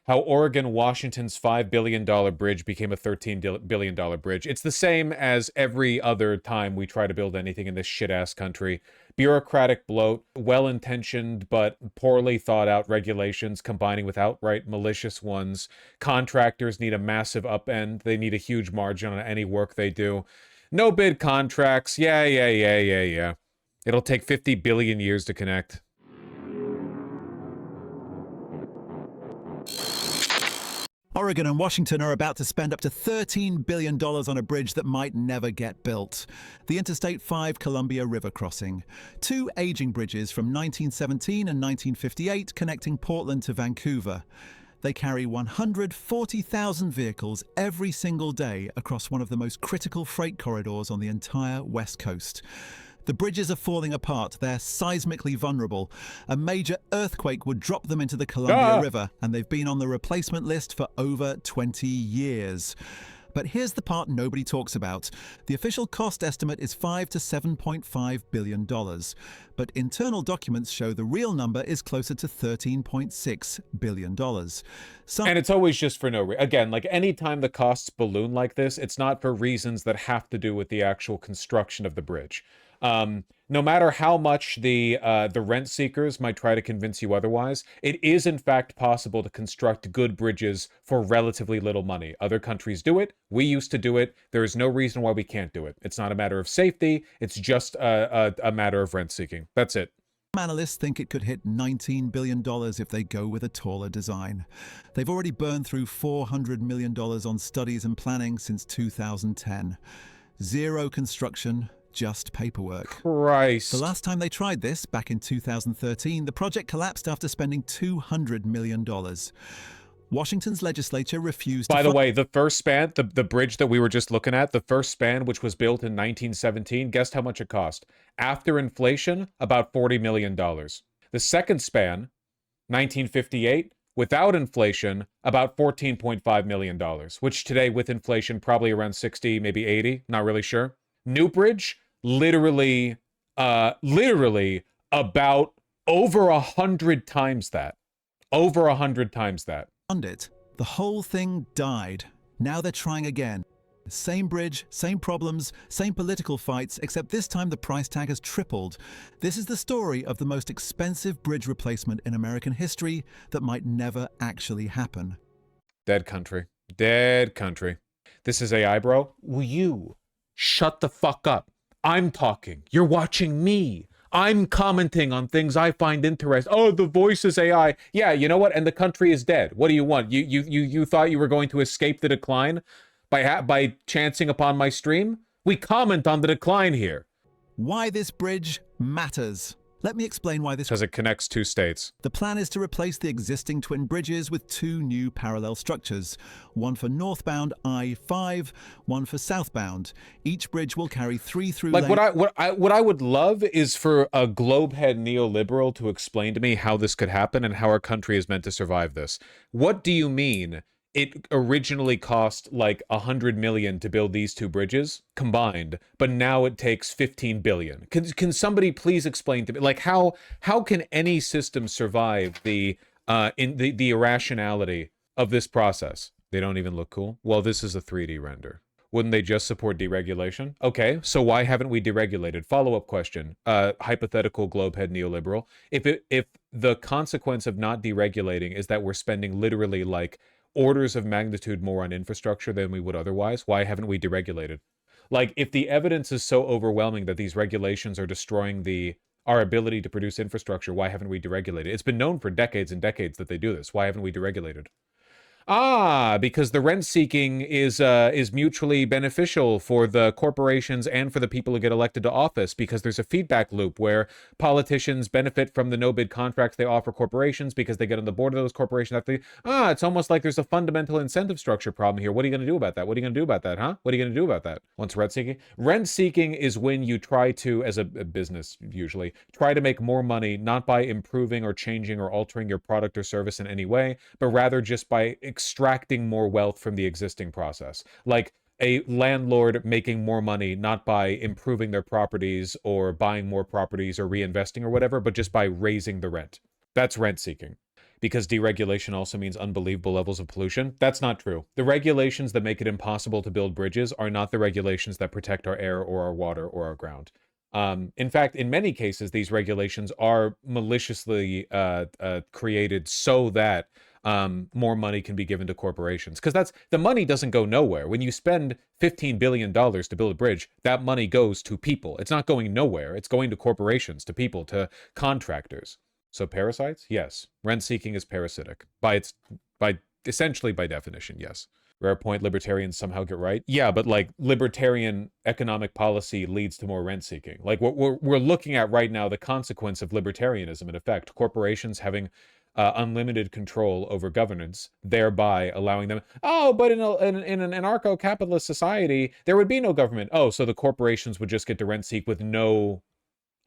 how Oregon Washington's $5 billion bridge became a $13 billion bridge. It's the same as every other time we try to build anything in this shit-ass country. Bureaucratic bloat, well-intentioned but poorly thought out regulations combining with outright malicious ones. Contractors need a massive upend. They need a huge margin on any work they do. No bid contracts. Yeah. It'll take 50 billion years to connect. Oregon and Washington are about to spend up to $13 billion on a bridge that might never get built. The Interstate 5 Columbia River crossing. Two aging bridges from 1917 and 1958 connecting Portland to Vancouver. They carry 140,000 vehicles every single day across one of the most critical freight corridors on the entire West Coast. The bridges are falling apart. They're seismically vulnerable. A major earthquake would drop them into the Columbia River, and they've been on the replacement list for over 20 years. But here's the part nobody talks about. The official cost estimate is $5 to $7.5 billion. But internal documents show the real number is closer to $13.6 billion. And it's always just for no reason. Again, like anytime the costs balloon like this, it's not for reasons that have to do with the actual construction of the bridge. No matter how much the rent seekers might try to convince you otherwise, it is in fact possible to construct good bridges for relatively little money. Other countries do it. We used to do it. There is no reason why we can't do it. It's not a matter of safety. It's just a matter of rent seeking. That's it. Analysts think it could hit $19 billion if they go with a taller design. They've already burned through $400 million on studies and planning since 2010. Zero construction, just paperwork. Christ. The last time they tried this, back in 2013, the project collapsed after spending $200 million. Washington's legislature refused to... By the way, the first span, the bridge that we were just looking at, the first span, which was built in 1917, guess how much it cost? After inflation, about $40 million. The second span, 1958, without inflation, about $14.5 million, which today with inflation, probably around 60, maybe 80, not really sure. New bridge, literally about over 100 times that. Over 100 times that. It. The whole thing died. Now they're trying again. Same bridge, same problems, same political fights, except this time the price tag has tripled. This is the story of the most expensive bridge replacement in American history that might never actually happen. Dead country. Dead country. This is AI, bro. Will you shut the fuck up? I'm talking. You're watching me. I'm commenting on things I find interesting. Oh, the voice is AI. Yeah, you know what? And the country is dead. What do you want? You thought you were going to escape the decline by chancing upon my stream? We comment on the decline here. Why this bridge matters. Let me explain why this... Because it connects two states. The plan is to replace the existing twin bridges with two new parallel structures. One for northbound I-5, one for southbound. Each bridge will carry 3 through lane... What I would love is for a globehead neoliberal to explain to me how this could happen and how our country is meant to survive this. What do you mean it originally cost like $100 million to build these two bridges combined, but now it takes $15 billion? Can somebody please explain to me, like, how can any system survive the irrationality of this process? They don't even look cool. Well, this is a 3D render. Wouldn't they just support deregulation? Okay, so why haven't we deregulated? Follow-up question. Hypothetical globehead neoliberal. If the consequence of not deregulating is that we're spending literally like orders of magnitude more on infrastructure than we would otherwise, why haven't we deregulated? Like, if the evidence is so overwhelming that these regulations are destroying our ability to produce infrastructure, why haven't we deregulated? It's been known for decades and decades that they do this. Why haven't we deregulated? Because the rent seeking is mutually beneficial for the corporations and for the people who get elected to office, because there's a feedback loop where politicians benefit from the no bid contracts they offer corporations because they get on the board of those corporations. It's almost like there's a fundamental incentive structure problem here. What are you going to do about that? What are you going to do about that, huh? What are you going to do about that? Once rent seeking? Rent seeking is when you try to, as a business usually, try to make more money, not by improving or changing or altering your product or service in any way, but rather just by extracting more wealth from the existing process. Like a landlord making more money, not by improving their properties or buying more properties or reinvesting or whatever, but just by raising the rent. That's rent seeking. because deregulation also means unbelievable levels of pollution. That's not true. The regulations that make it impossible to build bridges are not the regulations that protect our air or our water or our ground. In fact, in many cases, these regulations are maliciously created so that more money can be given to corporations. Because the money doesn't go nowhere. When you spend $15 billion to build a bridge, that money goes to people. It's not going nowhere. It's going to corporations, to people, to contractors. So parasites? Yes. Rent seeking is parasitic. Essentially by definition, yes. Rare point libertarians somehow get right. Yeah, but like libertarian economic policy leads to more rent seeking. Like what we're looking at right now, the consequence of libertarianism in effect, corporations having unlimited control over governance, thereby allowing them, but in an anarcho-capitalist society, there would be no government. Oh, so the corporations would just get to rent seek with no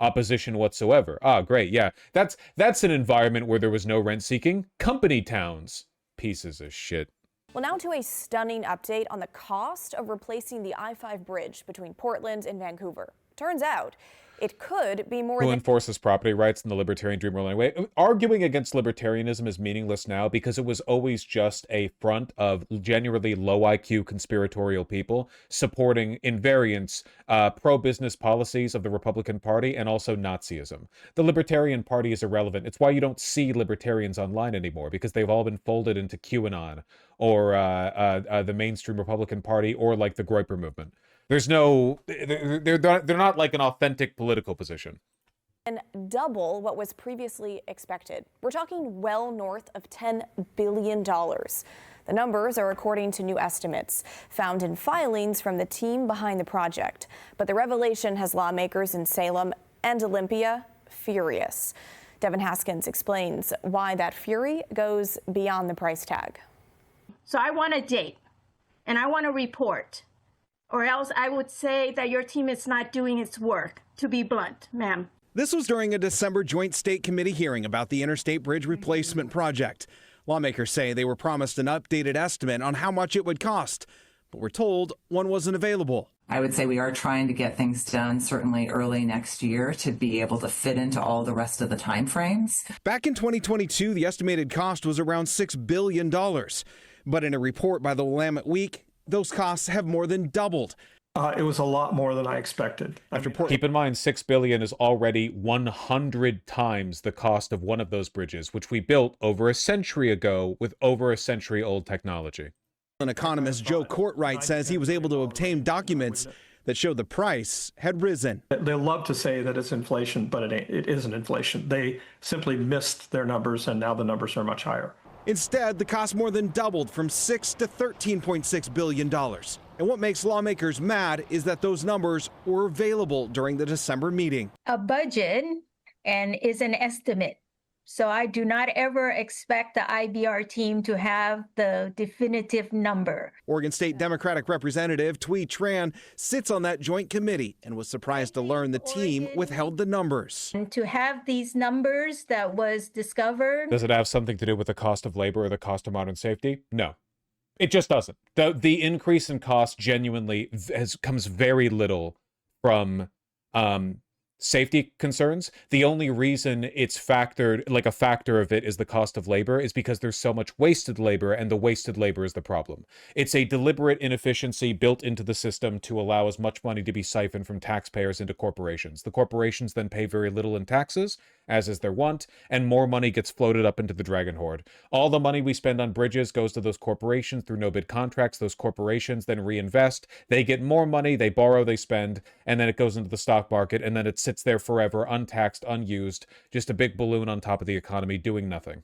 opposition whatsoever. Great. Yeah, that's an environment where there was no rent seeking. Company towns. Pieces of shit. Well, now to a stunning update on the cost of replacing the I-5 bridge between Portland and Vancouver. Turns out it could be more Who enforces property rights in the libertarian dream world anyway? Arguing against libertarianism is meaningless now because it was always just a front of genuinely low IQ conspiratorial people supporting invariants, pro-business policies of the Republican Party and also Nazism. The Libertarian Party is irrelevant. It's why you don't see libertarians online anymore, because they've all been folded into QAnon or the mainstream Republican Party or like the Groyper movement. There's no, they're not like an authentic political position. And double what was previously expected. We're talking well north of $10 billion. The numbers are according to new estimates found in filings from the team behind the project. But the revelation has lawmakers in Salem and Olympia furious. Devin Haskins explains why that fury goes beyond the price tag. So I want a date and I want a report. Or else I would say that your team is not doing its work, to be blunt, ma'am. This was during a December Joint State Committee hearing about the Interstate Bridge Replacement Project. Lawmakers say they were promised an updated estimate on how much it would cost, but were told one wasn't available. I would say we are trying to get things done certainly early next year to be able to fit into all the rest of the timeframes. Back in 2022, the estimated cost was around $6 billion. But in a report by the Willamette Week, those costs have more than doubled. It was a lot more than I expected. Keep in mind, $6 billion is already 100 times the cost of one of those bridges, which we built over a century ago with over a century-old technology. An economist, Joe Courtwright, says he was able to obtain documents that showed the price had risen. They love to say that it's inflation, but it isn't inflation. They simply missed their numbers, and now the numbers are much higher. Instead, the cost more than doubled from $6 to $13.6 billion. And what makes lawmakers mad is that those numbers were available during the December meeting. A budget and is an estimate. So I do not ever expect the IBR team to have the definitive number. Oregon State Democratic Representative Thuy Tran sits on that joint committee and was surprised to learn the team withheld the numbers. And to have these numbers that was discovered. Does it have something to do with the cost of labor or the cost of modern safety? No. It just doesn't. The increase in cost genuinely comes very little from safety concerns. The only reason it's factored, like a factor of it, is the cost of labor is because there's so much wasted labor, and the wasted labor is the problem. It's a deliberate inefficiency built into the system to allow as much money to be siphoned from taxpayers into corporations. The corporations then pay very little in taxes, as is their wont, and more money gets floated up into the Dragon Hoard. All the money we spend on bridges goes to those corporations through no-bid contracts. Those corporations then reinvest. They get more money, they borrow, they spend, and then it goes into the stock market, and then it sits there forever, untaxed, unused, just a big balloon on top of the economy doing nothing.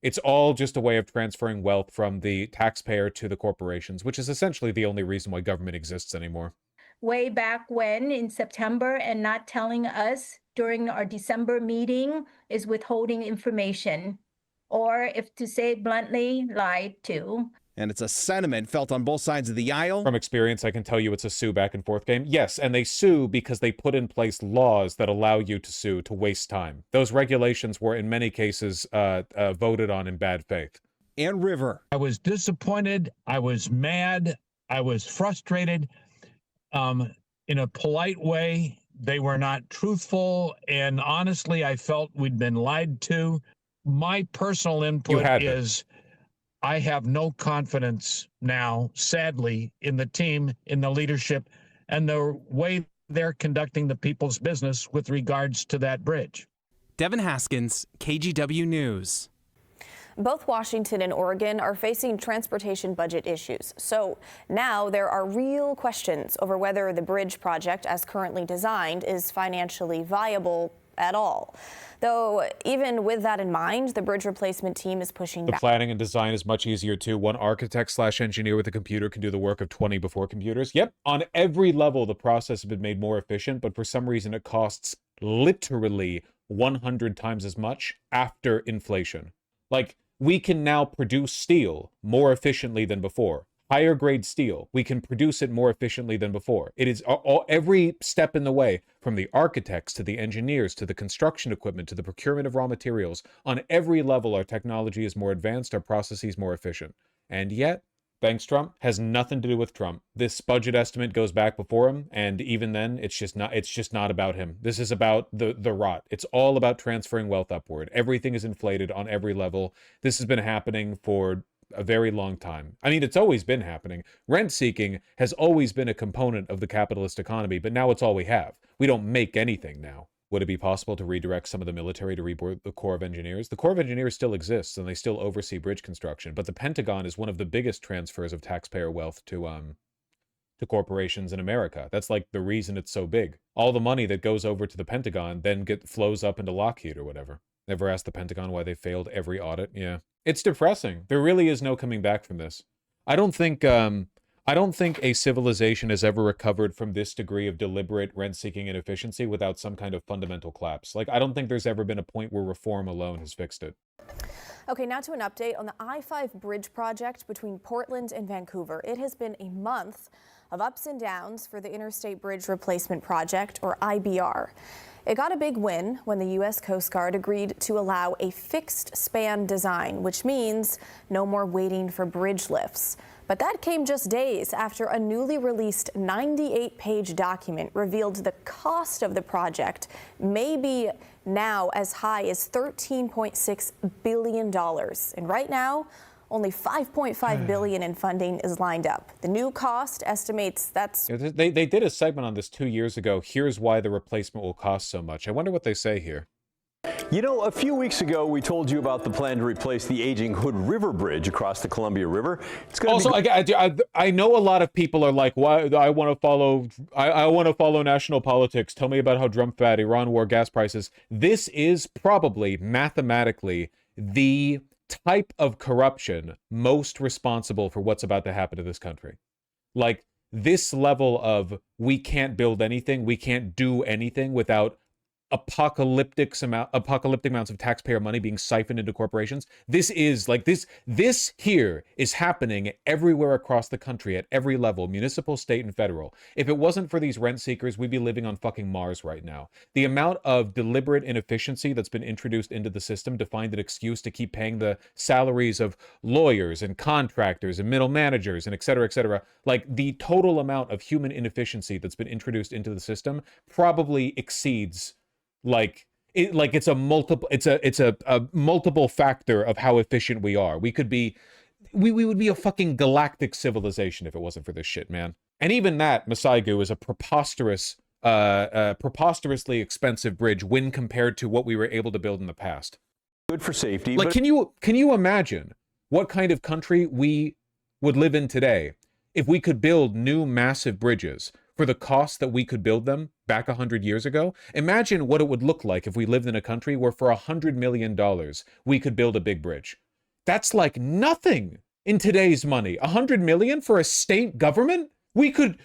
It's all just a way of transferring wealth from the taxpayer to the corporations, which is essentially the only reason why government exists anymore. Way back when in September and not telling us during our December meeting is withholding information, or, if to say it bluntly, lied to. And it's a sentiment felt on both sides of the aisle. From experience, I can tell you it's a sue back and forth game. Yes, and they sue because they put in place laws that allow you to sue to waste time. Those regulations were, in many cases, voted on in bad faith. And River. I was disappointed. I was mad. I was frustrated. In a polite way, they were not truthful. And honestly, I felt we'd been lied to. my personal input is I have no confidence now, sadly, in the team, in the leadership, and the way they're conducting the people's business with regards to that bridge. Devin Haskins, KGW News. Both Washington and Oregon are facing transportation budget issues. So now there are real questions over whether the bridge project, as currently designed, is financially viable at all. Though even with that in mind, the bridge replacement team is pushing back. The planning and design is much easier too. One architect/engineer with a computer can do the work of 20 before computers. Yep, on every level, the process has been made more efficient, but for some reason it costs literally 100 times as much after inflation. Like, we can now produce steel more efficiently than before. Higher grade steel, we can produce it more efficiently than before. It is every step in the way, from the architects to the engineers to the construction equipment to the procurement of raw materials. On every level, our technology is more advanced, our processes more efficient. And yet, thanks Trump, has nothing to do with Trump. This budget estimate goes back before him, and even then, it's just not about him. This is about the rot. It's all about transferring wealth upward. Everything is inflated on every level. This has been happening for a very long time. I mean, it's always been happening. Rent seeking has always been a component of the capitalist economy, but now it's all we have. We don't make anything now. Would it be possible to redirect some of the military to reboot the Corps of Engineers? The Corps of Engineers still exists, and they still oversee bridge construction, but the Pentagon is one of the biggest transfers of taxpayer wealth to corporations in America. That's like the reason it's so big. All the money that goes over to the Pentagon then flows up into Lockheed or whatever. Never asked the Pentagon why they failed every audit. Yeah. It's depressing. There really is no coming back from this. I don't think a civilization has ever recovered from this degree of deliberate rent-seeking inefficiency without some kind of fundamental collapse. Like, I don't think there's ever been a point where reform alone has fixed it. Okay, now to an update on the I-5 bridge project between Portland and Vancouver. It has been a month of ups and downs for the Interstate Bridge Replacement Project, or IBR. It got a big win when the U.S. Coast Guard agreed to allow a fixed span design, which means no more waiting for bridge lifts. But that came just days after a newly released 98-page document revealed the cost of the project may be now as high as $13.6 billion. And right now, only $5.5 billion in funding is lined up. The new cost estimates that's... They did a segment on this 2 years ago. Here's why the replacement will cost so much. I wonder what they say here. You know, a few weeks ago, we told you about the plan to replace the aging Hood River Bridge across the Columbia River. It's going also, I know a lot of people are like, "Why? I want to follow national politics. Tell me about how Trump bad, Iran war, gas prices." This is probably mathematically the type of corruption most responsible for what's about to happen to this country. Like, this level of we can't build anything, we can't do anything without apocalyptic amounts of taxpayer money being siphoned into corporations. This here is happening everywhere across the country at every level, municipal, state, and federal. If it wasn't for these rent seekers, we'd be living on fucking Mars right now. The amount of deliberate inefficiency that's been introduced into the system to find an excuse to keep paying the salaries of lawyers and contractors and middle managers and et cetera, like the total amount of human inefficiency that's been introduced into the system probably exceeds it's a multiple factor of how efficient we are. We would be a fucking galactic civilization if it wasn't for this shit, man. And even that, Masaigu, is a preposterously expensive bridge when compared to what we were able to build in the past. Good for safety. Like, can you imagine what kind of country we would live in today if we could build new massive bridges for the cost that we could build them back 100 years ago? Imagine what it would look like if we lived in a country where for $100 million we could build a big bridge. That's like nothing in today's money. $100 million for a state government? We could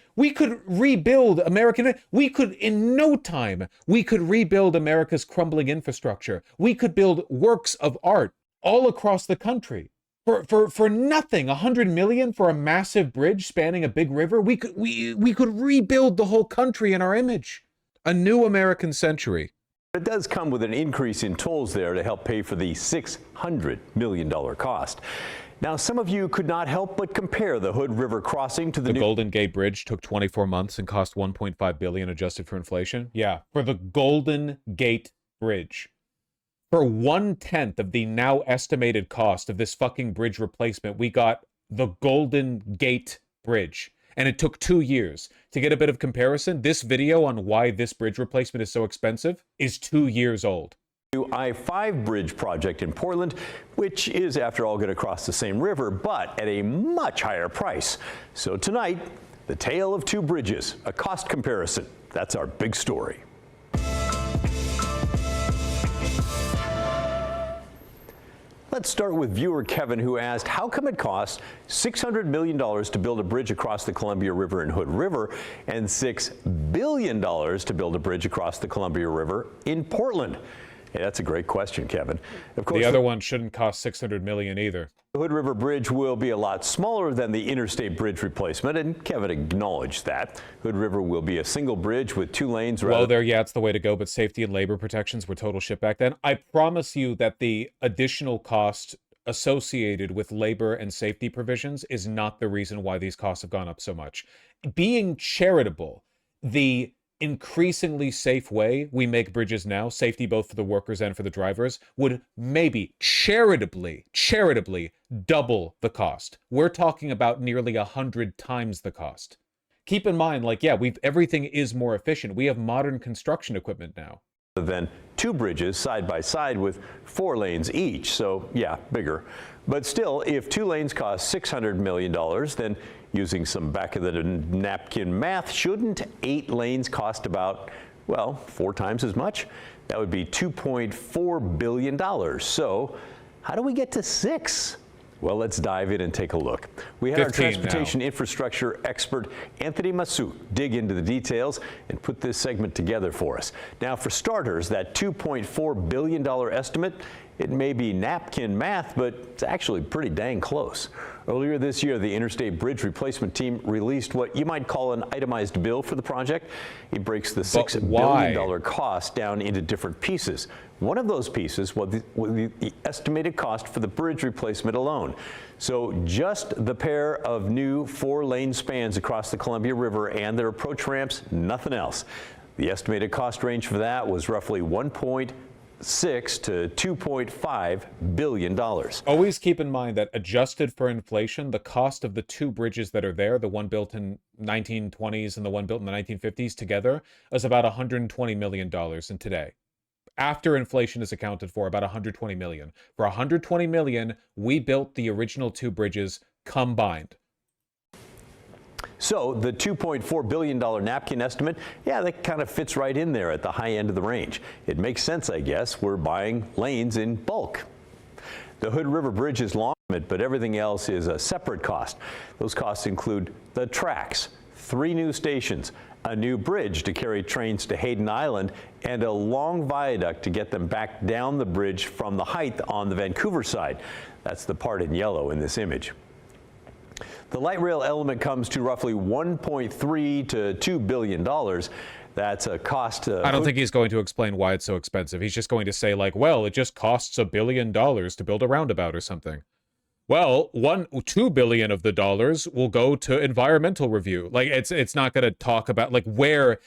rebuild in no time, we could rebuild America's crumbling infrastructure. We could build works of art all across the country. For nothing, $100 million for a massive bridge spanning a big river. We could rebuild the whole country in our image. A new American century. It does come with an increase in tolls there to help pay for the $600 million cost. Now, some of you could not help but compare the Hood River crossing to the new Golden Gate Bridge took 24 months and cost $1.5 billion adjusted for inflation. Yeah, for the Golden Gate Bridge. For 1/10 of the now estimated cost of this fucking bridge replacement, we got the Golden Gate Bridge. And it took 2 years. To get a bit of comparison, this video on why this bridge replacement is so expensive is 2 years old. New I-5 bridge project in Portland, which is, after all, going to cross the same river, but at a much higher price. So tonight, the tale of two bridges, a cost comparison. That's our big story. Let's start with viewer Kevin, who asked, how come it costs $600 million to build a bridge across the Columbia River in Hood River and $6 billion to build a bridge across the Columbia River in Portland? Hey, that's a great question, Kevin. Of course, the other one shouldn't cost $600 million either. The Hood River Bridge will be a lot smaller than the interstate bridge replacement, and Kevin acknowledged that. Hood River will be a single bridge with 2 lanes. Well, yeah, it's the way to go, but safety and labor protections were total shit back then. I promise you that the additional cost associated with labor and safety provisions is not the reason why these costs have gone up so much. Being charitable, the increasingly safe way we make bridges now, safety both for the workers and for the drivers, would maybe charitably double the cost. We're talking about nearly 100 times the cost. Keep in mind, like, yeah, everything is more efficient. We have modern construction equipment now. Than 2 bridges side by side with 4 lanes each, so yeah, bigger. But still, if 2 lanes cost $600 million, then using some back of the napkin math, shouldn't 8 lanes cost about, well, 4 times as much? That would be $2.4 billion. So how do we get to 6? Well, let's dive in and take a look. We had our transportation infrastructure expert, Anthony Massouk, dig into the details and put this segment together for us. Now, for starters, that $2.4 billion estimate, it may be napkin math, but it's actually pretty dang close. Earlier this year, the Interstate Bridge Replacement Team released what you might call an itemized bill for the project. It breaks the $6 billion cost down into different pieces. One of those pieces was the estimated cost for the bridge replacement alone. So just the pair of new 4-lane spans across the Columbia River and their approach ramps, nothing else. The estimated cost range for that was roughly $1.6 to $2.5 billion. Always keep in mind that adjusted for inflation, the cost of the 2 bridges that are there, the one built in 1920s and the one built in the 1950s together, is about $120 million in today. After inflation is accounted for, about $120 million. For $120 million, we built the original 2 bridges combined. So the $2.4 billion napkin estimate, yeah, that kind of fits right in there at the high end of the range. It makes sense, I guess. We're buying lanes in bulk. The Hood River Bridge is long, but everything else is a separate cost. Those costs include the tracks, 3 new stations, a new bridge to carry trains to Hayden Island, and a long viaduct to get them back down the bridge from the height on the Vancouver side. That's the part in yellow in this image. The light rail element comes to roughly $1.3 to $2 billion. That's a cost. I don't think he's going to explain why it's so expensive. He's just going to say, like, well, it just costs $1 billion to build a roundabout or something. Well, $2 billion of the dollars will go to environmental review. Like, it's not going to talk about like where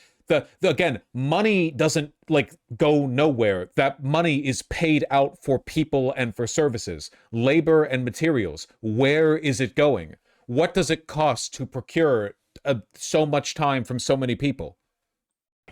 again, money doesn't like go nowhere. That money is paid out for people and for services, labor and materials. Where is it going? What does it cost to procure so much time from so many people?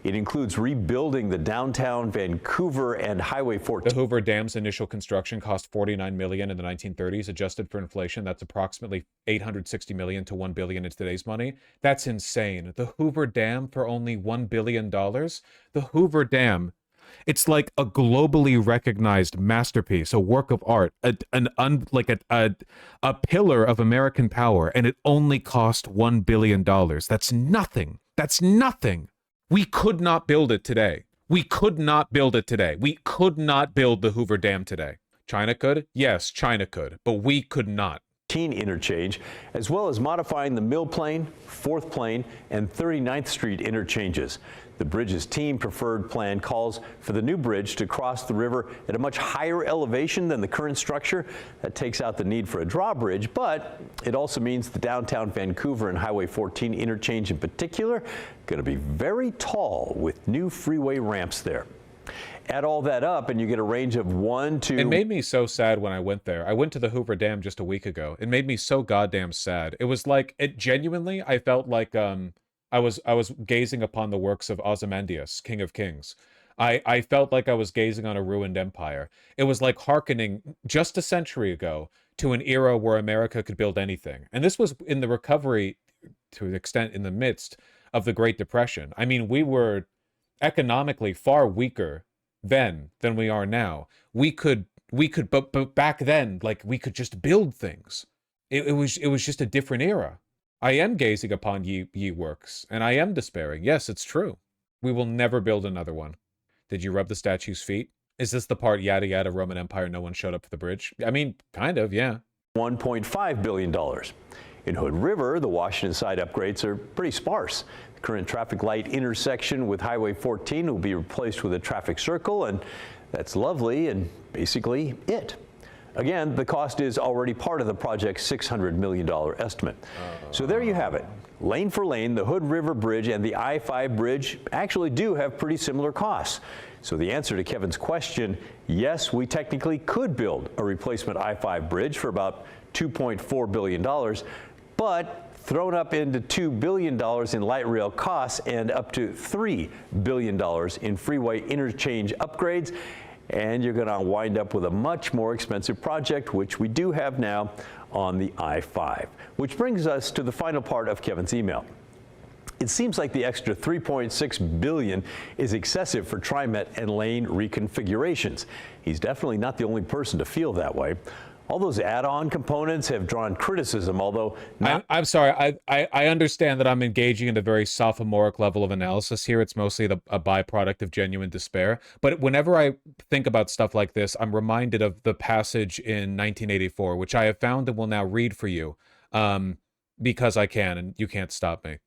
It includes rebuilding the downtown Vancouver and Highway 14. The Hoover Dam's initial construction cost $49 million in the 1930s. Adjusted for inflation, that's approximately $860 million to $1 billion in today's money. That's insane. The Hoover Dam for only $1 billion? The Hoover Dam, it's like a globally recognized masterpiece, a work of art, a pillar of American power, and it only cost $1 billion. That's nothing. That's nothing. We could not build it today. We could not build it today. We could not build the Hoover Dam today. China could? Yes, China could, but we could not. Interchange, as well as modifying the Mill Plain, 4th Plain, and 39th Street interchanges. The bridge's team preferred plan calls for the new bridge to cross the river at a much higher elevation than the current structure. That takes out the need for a drawbridge, but it also means the downtown Vancouver and Highway 14 interchange in particular going to be very tall with new freeway ramps there. Add all that up and you get a range of 1 to... It made me so sad when I went there. I went to the Hoover Dam just a week ago. It made me so goddamn sad. It was like, it genuinely, I felt like I was gazing upon the works of Ozymandias, King of Kings. I felt like I was gazing on a ruined empire. It was like hearkening just a century ago to an era where America could build anything. And this was in the recovery, to an extent, in the midst of the Great Depression. I mean, we were economically far weaker then than we are now. We could, but back then, like, we could just build things. It was just a different era. I am gazing upon ye works, and I am despairing. Yes, it's true. We will never build another one. Did you rub the statue's feet? Is this the part, yada yada, Roman Empire, no one showed up for the bridge? I mean, kind of, yeah. $1.5 billion. In Hood River, the Washington side upgrades are pretty sparse. The current traffic light intersection with Highway 14 will be replaced with a traffic circle, and that's lovely and basically it. Again, the cost is already part of the project's $600 million estimate. So there you have it. Lane for lane, the Hood River Bridge and the I-5 bridge actually do have pretty similar costs. So the answer to Kevin's question, yes, we technically could build a replacement I-5 bridge for about $2.4 billion, but thrown up into $2 billion in light rail costs and up to $3 billion in freeway interchange upgrades, and you're going to wind up with a much more expensive project, which we do have now on the I-5. Which brings us to the final part of Kevin's email. It seems like the extra $3.6 billion is excessive for TriMet and lane reconfigurations. He's definitely not the only person to feel that way. All those add-on components have drawn criticism, although I'm sorry, I understand that I'm engaging in a very sophomoric level of analysis here. It's mostly a byproduct of genuine despair. But whenever I think about stuff like this, I'm reminded of the passage in 1984, which I have found and will now read for you, because I can, and you can't stop me.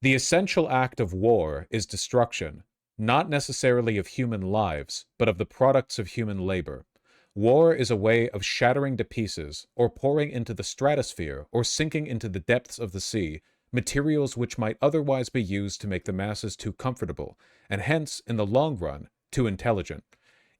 The essential act of war is destruction, not necessarily of human lives, but of the products of human labor. War is a way of shattering to pieces, or pouring into the stratosphere, or sinking into the depths of the sea, materials which might otherwise be used to make the masses too comfortable, and hence, in the long run, too intelligent.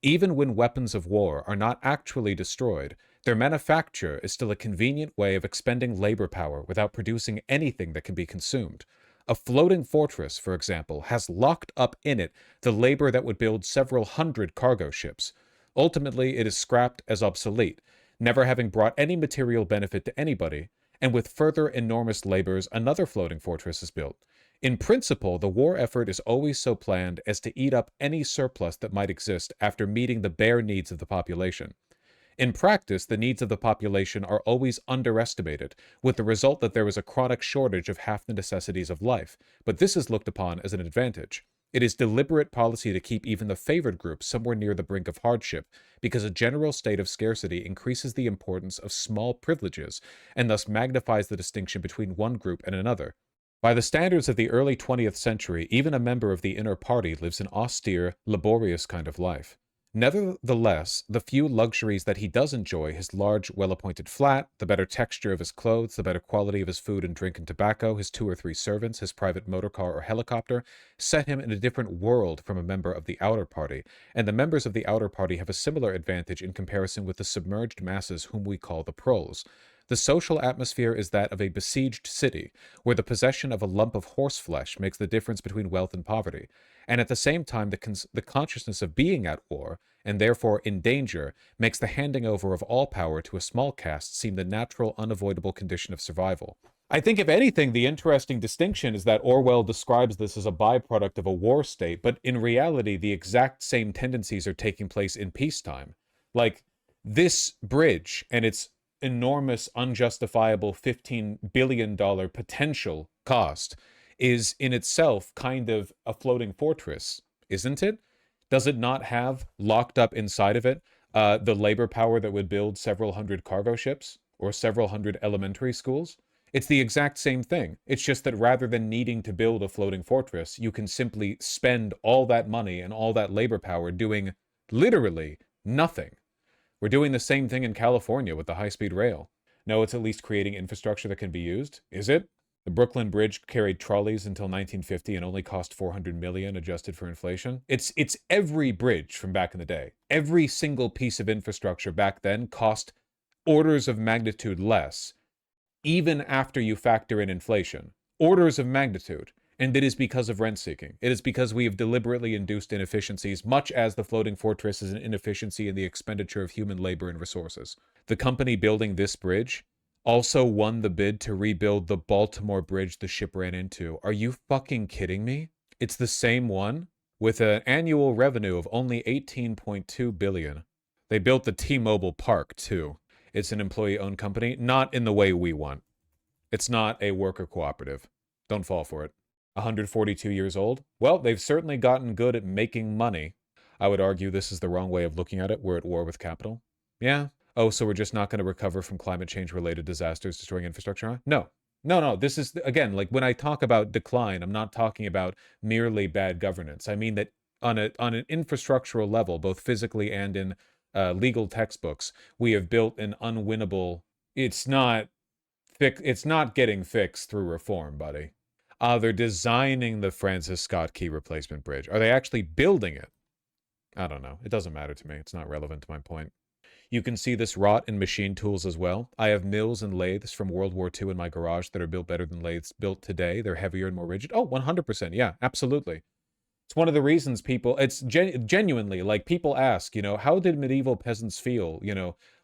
Even when weapons of war are not actually destroyed, their manufacture is still a convenient way of expending labor power without producing anything that can be consumed. A floating fortress, for example, has locked up in it the labor that would build several hundred cargo ships. Ultimately, it is scrapped as obsolete, never having brought any material benefit to anybody, and with further enormous labors, another floating fortress is built. In principle, the war effort is always so planned as to eat up any surplus that might exist after meeting the bare needs of the population. In practice, the needs of the population are always underestimated, with the result that there is a chronic shortage of half the necessities of life, but this is looked upon as an advantage. It is deliberate policy to keep even the favored groups somewhere near the brink of hardship, because a general state of scarcity increases the importance of small privileges, and thus magnifies the distinction between one group and another. By the standards of the early 20th century, even a member of the inner party lives an austere, laborious kind of life. Nevertheless, the few luxuries that he does enjoy, his large, well-appointed flat, the better texture of his clothes, the better quality of his food and drink and tobacco, his 2 or 3 servants, his private motor car or helicopter, set him in a different world from a member of the outer party, and the members of the outer party have a similar advantage in comparison with the submerged masses whom we call the proles. The social atmosphere is that of a besieged city, where the possession of a lump of horseflesh makes the difference between wealth and poverty, and at the same time the consciousness of being at war, and therefore in danger, makes the handing over of all power to a small caste seem the natural, unavoidable condition of survival. I think, if anything, the interesting distinction is that Orwell describes this as a byproduct of a war state, but in reality, the exact same tendencies are taking place in peacetime. Like, this bridge and its enormous, unjustifiable $15 billion potential cost is in itself kind of a floating fortress, isn't it? Does it not have locked up inside of it the labor power that would build several hundred cargo ships or several hundred elementary schools? It's the exact same thing. It's just that rather than needing to build a floating fortress, you can simply spend all that money and all that labor power doing literally nothing. We're doing the same thing in California with the high-speed rail. No, it's at least creating infrastructure that can be used. Is it? The Brooklyn Bridge carried trolleys until 1950 and only cost $400 million adjusted for inflation. It's every bridge from back in the day. Every single piece of infrastructure back then cost orders of magnitude less, even after you factor in inflation. Orders of magnitude. And it is because of rent seeking. It is because we have deliberately induced inefficiencies, much as the floating fortress is an inefficiency in the expenditure of human labor and resources. The company building this bridge also won the bid to rebuild the Baltimore Bridge the ship ran into. Are you fucking kidding me? It's the same one with an annual revenue of only $18.2 billion. They built the T-Mobile Park, too. It's an employee-owned company, not in the way we want. It's not a worker cooperative. Don't fall for it. 142 years old? Well, they've certainly gotten good at making money. I would argue this is the wrong way of looking at it. We're at war with capital. Yeah. Oh, so we're just not going to recover from climate change-related disasters destroying infrastructure? No. No. This is, again, like when I talk about decline, I'm not talking about merely bad governance. I mean that on an infrastructural level, both physically and in legal textbooks, we have built an unwinnable... It's not getting fixed through reform, buddy. They're designing the Francis Scott Key replacement bridge. Are they actually building it? I don't know. It doesn't matter to me. It's not relevant to my point. You can see this rot in machine tools as well. I have mills and lathes from World War II in my garage that are built better than lathes built today. They're heavier and more rigid. Oh, 100%. Yeah, absolutely. It's one of the reasons people, it's genuinely, like people ask, how did medieval peasants feel,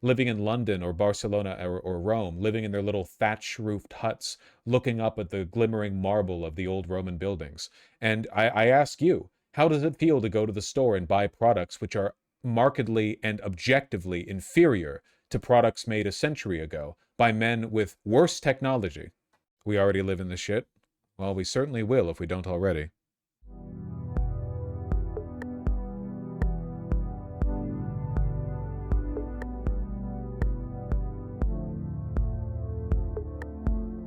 living in London or Barcelona or Rome, living in their little thatch-roofed huts, looking up at the glimmering marble of the old Roman buildings. And I ask you, how does it feel to go to the store and buy products which are markedly and objectively inferior to products made a century ago by men with worse technology? We already live in this shit. Well, we certainly will if we don't already.